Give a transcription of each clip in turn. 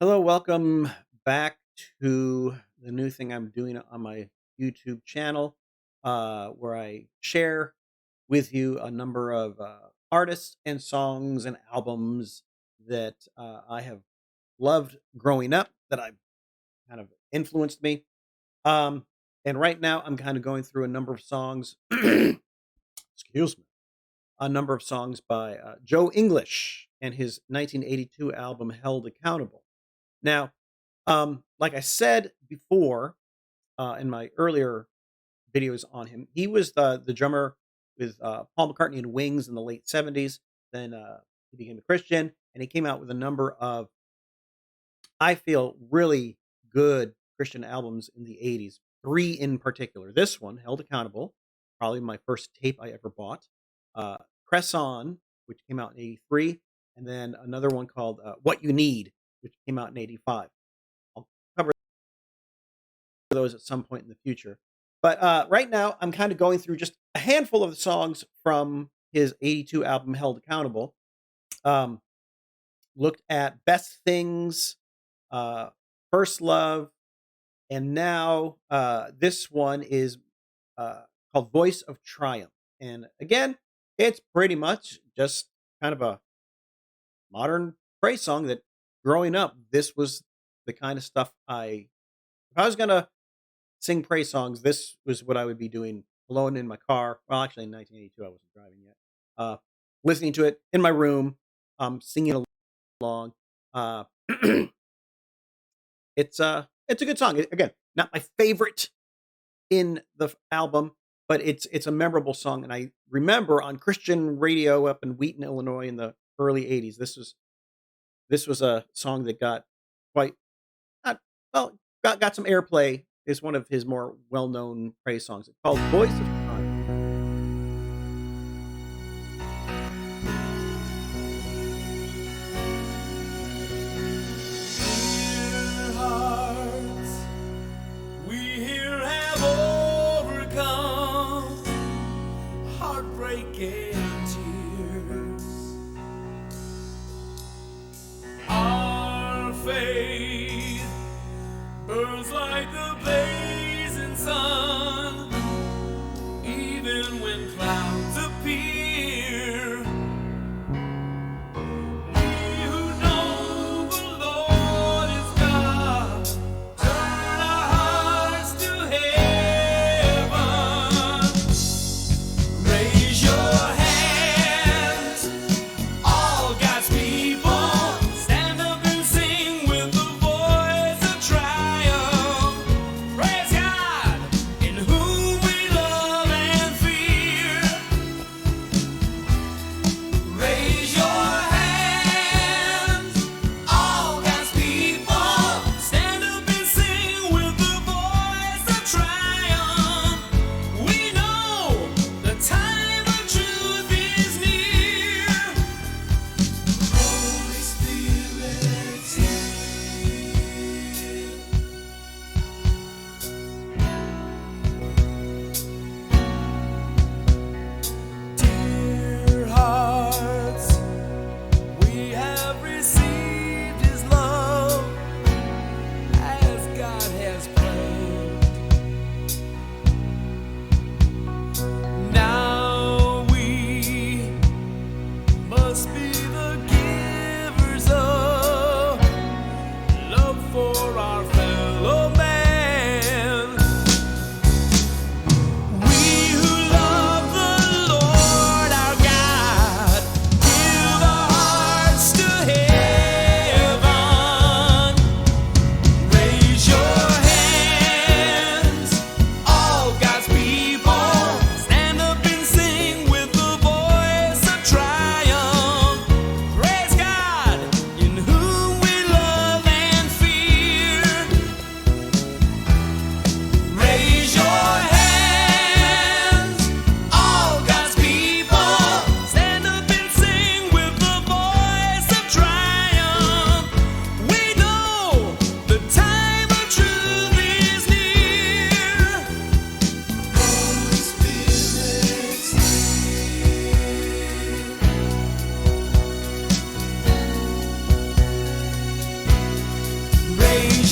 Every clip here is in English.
Hello, welcome back to the new thing I'm doing on my YouTube channel, where I share with you a number of artists and songs and albums that I have loved growing up, that I've kind of influenced me. Um, and right now, I'm kind of going through a number of songs. Excuse me. A number of songs by Joe English and his 1982 album "Held Accountable." Now, like I said before, in my earlier videos on him, he was the drummer with Paul McCartney and Wings in the late '70s. Then he became a Christian, and he came out with a number of, I feel, really good Christian albums in the '80s. Three in particular. This one, "Held Accountable," probably my first tape I ever bought. "Press On," which came out in '83, and then another one called "What You Need," which came out in '85. I'll cover those at some point in the future. But right now, I'm kind of going through just a handful of the songs from his '82 album "Held Accountable." Um, Looked at "Best Things," uh, "First Love," and now this one is uh, called "Voice of Triumph." And again, it's pretty much just kind of a modern praise song that, growing up, this was the kind of stuff if I was gonna sing praise songs, this was what I would be doing alone in my car. Well, actually, in 1982, I wasn't driving yet. Uh, Listening to it in my room, singing along. Uh, it's a good song. Again, not my favorite in the album, but it's a memorable song. And I remember on Christian radio up in Wheaton, Illinois, in the early '80s, this was a song that got quite not well got some airplay. Is one of his more well known praise songs. It's called "Voice of Triumph." Dear hearts, we here have overcome heartbreak and tears. Our faith burns like the blazing sun, even when clouds appear. We who know the Lord is God, turn our hearts to heaven. Raise your hands, all God's people. Stand up and sing with the voice of triumph.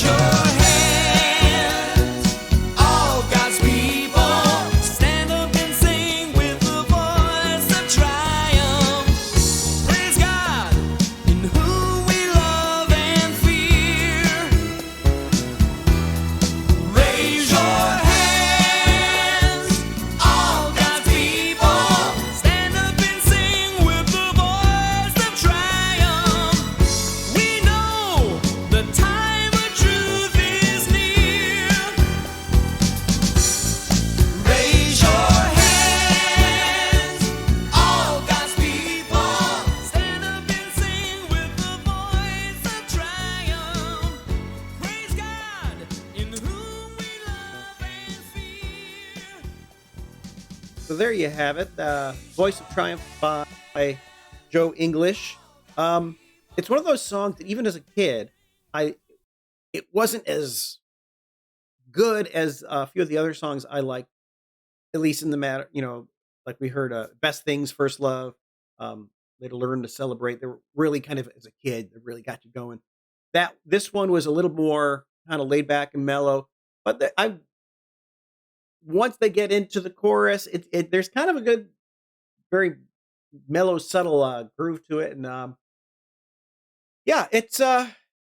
your hands, all God's people. Stand up and sing with the voice of triumph. Praise God, in whom we love and fear. Raise your hands, all God's people. Stand up and sing with the voice of triumph. We know the time of truth is near. Raise your hands, all God's people. Stand up and sing with the voice of triumph. Praise God, in whom we love and fear. So there you have it. Voice of Triumph by Joe English. It's one of those songs that even as a kid, I it wasn't as good as a few of the other songs I like, at least in the matter, like we heard Best Things, First Love, Later Learn to Celebrate. They were really kind of as a kid, that really got you going. This one was a little more kind of laid back and mellow, but I once they get into the chorus, there's kind of a good, very mellow, subtle groove to it, and yeah, it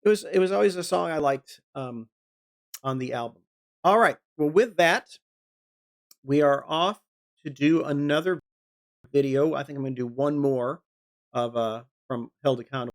was always a song I liked on the album. All right, well, with that, we are off to do another video. I think I'm going to do one more of from Held Accountable.